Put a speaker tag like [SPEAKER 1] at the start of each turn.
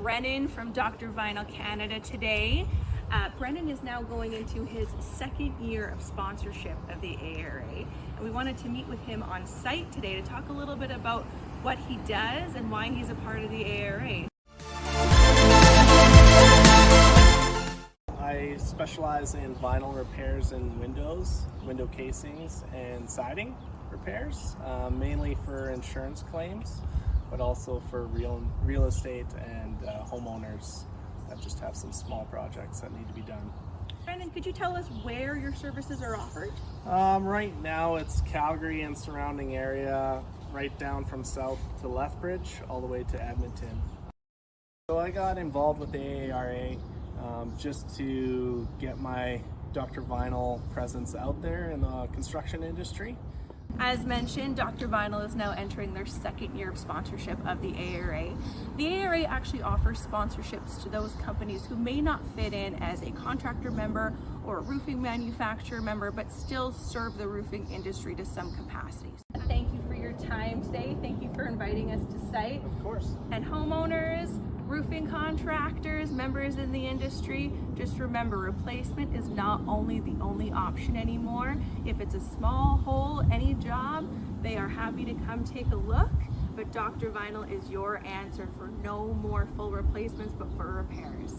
[SPEAKER 1] Brennan from Dr. Vinyl Canada today. Brennan is now going into his second year of sponsorship of the AARA, and we wanted to meet with him on site today to talk a little bit about what he does and why he's a part of the AARA.
[SPEAKER 2] I specialize in vinyl repairs and windows, window casings, and siding repairs, mainly for insurance claims, but also for real estate and homeowners that just have some small projects that need to be done.
[SPEAKER 1] Brennan, could you tell us where your services are offered?
[SPEAKER 2] Right now it's Calgary and surrounding area, right down from south to Lethbridge, all the way to Edmonton. So I got involved with the AARA just to get my Dr. Vinyl presence out there in the construction industry.
[SPEAKER 1] As mentioned, Dr. Vinyl is now entering their second year of sponsorship of the AARA. The AARA actually offers sponsorships to those companies who may not fit in as a contractor member or a roofing manufacturer member, but still serve the roofing industry to some capacities. Thank you for your time today. Thank you for inviting us to site.
[SPEAKER 2] Of course.
[SPEAKER 1] And homeowners, roofing contractors, members in the industry, just remember, replacement is not only the only option anymore. If it's a small hole, any job, they are happy to come take a look, but Dr. Vinyl is your answer for no more full replacements, but for repairs.